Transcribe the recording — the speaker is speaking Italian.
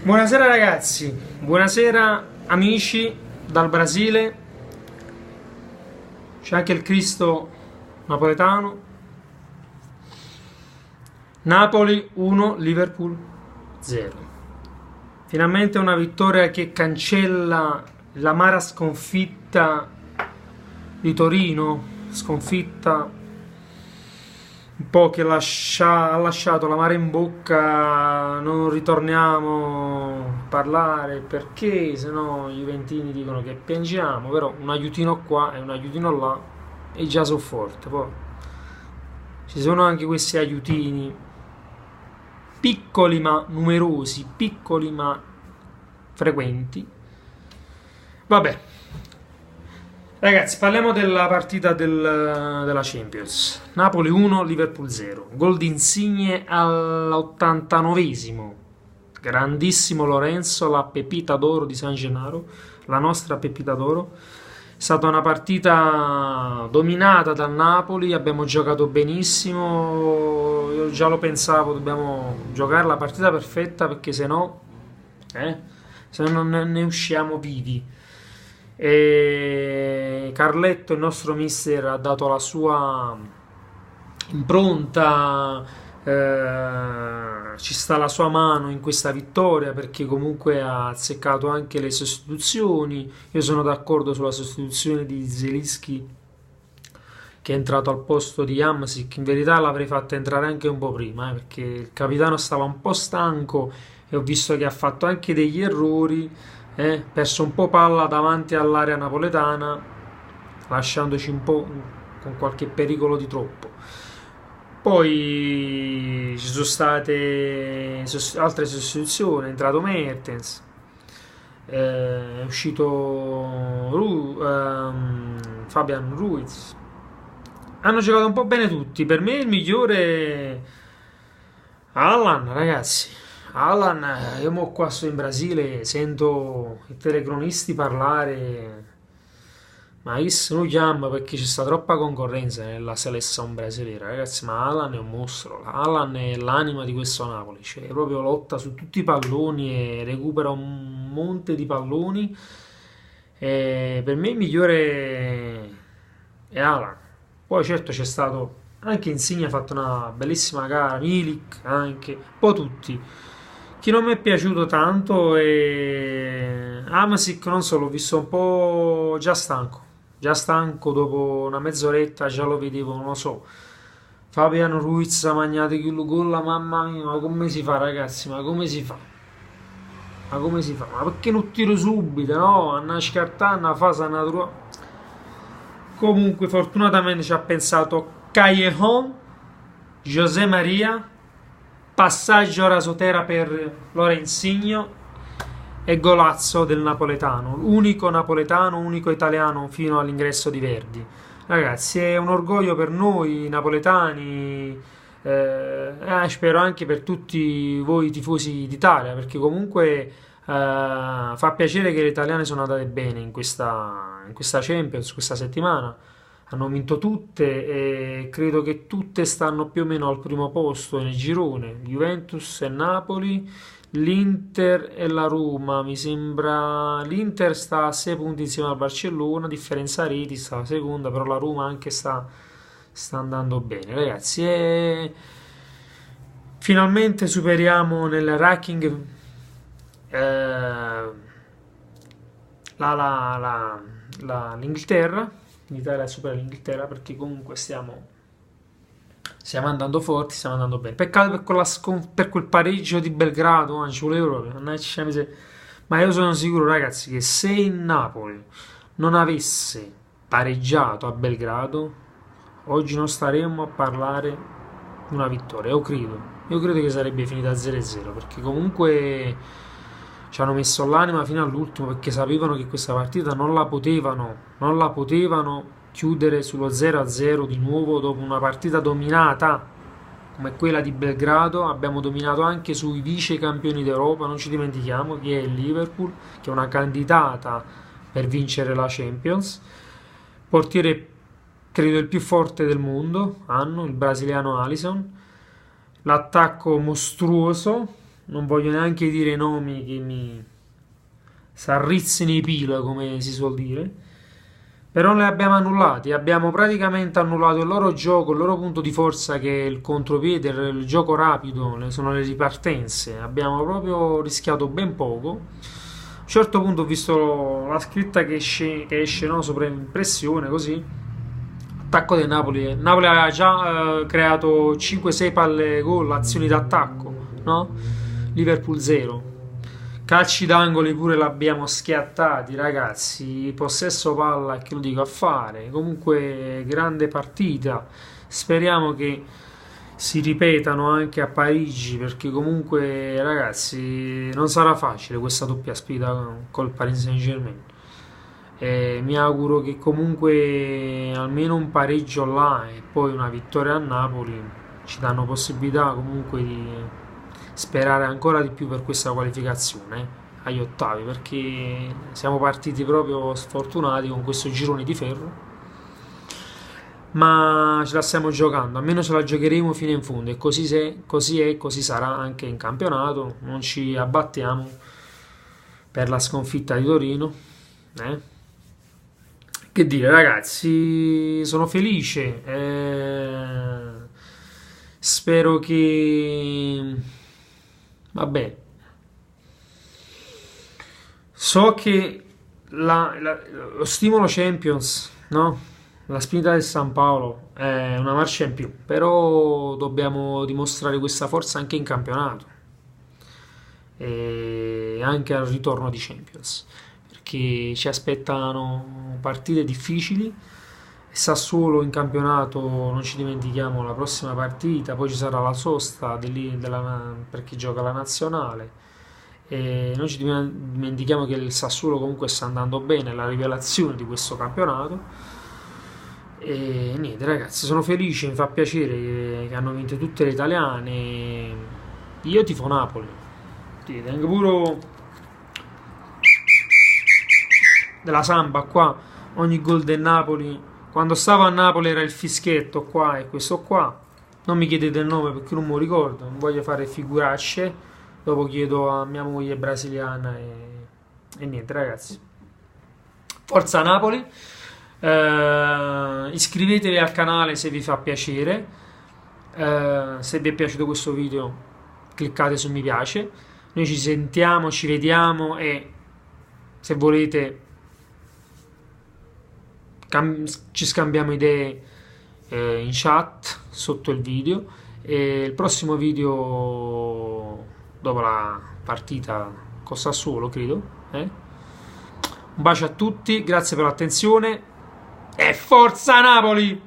Buonasera ragazzi, buonasera amici dal Brasile, c'è anche il Cristo napoletano. Napoli 1, Liverpool 0. Finalmente una vittoria che cancella l'amara sconfitta di Torino, sconfitta un po' che ha lasciato l'amaro in bocca. Non ritorniamo a parlare perché sennò i juventini dicono che piangiamo, però un aiutino qua e un aiutino là e già so forte. Poi ci sono anche questi aiutini piccoli ma numerosi, piccoli ma frequenti. Vabbè, ragazzi, parliamo della partita della Champions. Napoli 1, Liverpool 0. Gol di Insigne all'89esimo. Grandissimo Lorenzo, la pepita d'oro di San Gennaro, la nostra pepita d'oro. È stata una partita dominata dal Napoli, abbiamo giocato benissimo. Io già lo pensavo, dobbiamo giocare la partita perfetta perché se no non ne usciamo vivi. E Carletto, il nostro mister, ha dato la sua impronta, ci sta la sua mano in questa vittoria perché comunque ha azzeccato anche le sostituzioni. Io sono d'accordo sulla sostituzione di Zelinski che è entrato al posto di Hamsik. In verità l'avrei fatta entrare anche un po' prima, perché il capitano stava un po' stanco e ho visto che ha fatto anche degli errori, perso un po' palla davanti all'area napoletana, lasciandoci un po' con qualche pericolo di troppo. Poi ci sono state altre sostituzioni, è entrato Mertens, è uscito Fabian Ruiz. Hanno giocato un po' bene tutti. Per me il migliore Alan, ragazzi. Alan, io mo qua sto in Brasile, sento i telecronisti parlare, ma isso non chiama perché c'è sta troppa concorrenza nella selezione brasiliera, ragazzi. Ma Alan è un mostro. Alan è l'anima di questo Napoli, cioè proprio lotta su tutti i palloni e recupera un monte di palloni. E per me il migliore è Alan. Poi certo c'è stato anche Insigne, ha fatto una bellissima gara, Milik anche, un po' tutti. Chi non mi è piaciuto tanto è Hamsik, non so, l'ho visto un po' già stanco dopo una mezz'oretta, già lo vedevo, non lo so. Fabian Ruiz ha mangiato il gol, mamma mia, ma come si fa ragazzi, ma come si fa? Ma come si fa? Ma perché non tiro subito, no? A una scartata, una fase naturale. Comunque fortunatamente ci ha pensato Callejon, José Maria, passaggio rasotera per Lorenzigno e golazzo del napoletano, unico italiano fino all'ingresso di Verdi. Ragazzi, è un orgoglio per noi napoletani, spero anche per tutti voi tifosi d'Italia, perché comunque fa piacere che le italiane sono andate bene in questa Champions, questa settimana. Hanno vinto tutte e credo che tutte stanno più o meno al primo posto nel girone. Juventus e Napoli, l'Inter e la Roma. Mi sembra l'Inter sta a 6 punti insieme al Barcellona, differenza reti, sta la seconda, però la Roma anche sta andando bene, ragazzi. E finalmente superiamo nel ranking l'Inghilterra. L'Italia supera l'Inghilterra perché comunque stiamo andando forti, stiamo andando bene. Peccato per quel pareggio di Belgrado, non ci voleva proprio. Ma io sono sicuro, ragazzi, che se il Napoli non avesse pareggiato a Belgrado, oggi non staremmo a parlare di una vittoria. Io credo che sarebbe finita 0-0 perché comunque ci hanno messo l'anima fino all'ultimo perché sapevano che questa partita non la potevano chiudere sullo 0-0 di nuovo dopo una partita dominata come quella di Belgrado. Abbiamo dominato anche sui vice campioni d'Europa, non ci dimentichiamo che è il Liverpool, che è una candidata per vincere la Champions. Portiere credo il più forte del mondo, il brasiliano Alisson. L'attacco mostruoso, non voglio neanche dire nomi che mi s'arrizzino i pila, come si suol dire, però li abbiamo annullati, abbiamo praticamente annullato il loro gioco, il loro punto di forza che è il contropiede, il gioco rapido, sono le ripartenze, abbiamo proprio rischiato ben poco. A un certo punto ho visto la scritta che esce no, sopra impressione, così, attacco del Napoli. Napoli aveva già creato 5-6 palle gol, azioni d'attacco, no? Liverpool 0. Calci d'angoli pure l'abbiamo schiattati, ragazzi. Possesso palla, che lo dico a fare. Comunque, grande partita. Speriamo che si ripetano anche a Parigi, perché comunque, ragazzi, non sarà facile questa doppia sfida col Paris Saint-Germain. Mi auguro che comunque almeno un pareggio là e poi una vittoria a Napoli ci danno possibilità comunque di sperare ancora di più per questa qualificazione agli ottavi, perché siamo partiti proprio sfortunati con questo girone di ferro, ma ce la stiamo giocando, almeno ce la giocheremo fino in fondo e così è, così sarà anche in campionato, non ci abbattiamo per la sconfitta di Torino. Che dire, ragazzi, sono felice. Spero che... Vabbè, so che lo stimolo Champions, no? La spinta del San Paolo è una marcia in più, però dobbiamo dimostrare questa forza anche in campionato e anche al ritorno di Champions, perché ci aspettano partite difficili. Sassuolo in campionato, non ci dimentichiamo la prossima partita, poi ci sarà la sosta per chi gioca la nazionale e non ci dimentichiamo che il Sassuolo comunque sta andando bene, è la rivelazione di questo campionato. E niente, ragazzi, sono felice, mi fa piacere che hanno vinto tutte le italiane. Io tifo Napoli, tengo pure della samba qua, ogni gol del Napoli. Quando stavo a Napoli era il fischietto qua e questo qua. Non mi chiedete il nome perché non me lo ricordo, non voglio fare figuracce. Dopo chiedo a mia moglie brasiliana e niente, ragazzi. Forza Napoli. Iscrivetevi al canale se vi fa piacere. Se vi è piaciuto questo video, cliccate su mi piace. Noi ci sentiamo, ci vediamo e se volete ci scambiamo idee in chat sotto il video e il prossimo video dopo la partita con Sassuolo, credo. Un bacio a tutti, grazie per l'attenzione e forza Napoli!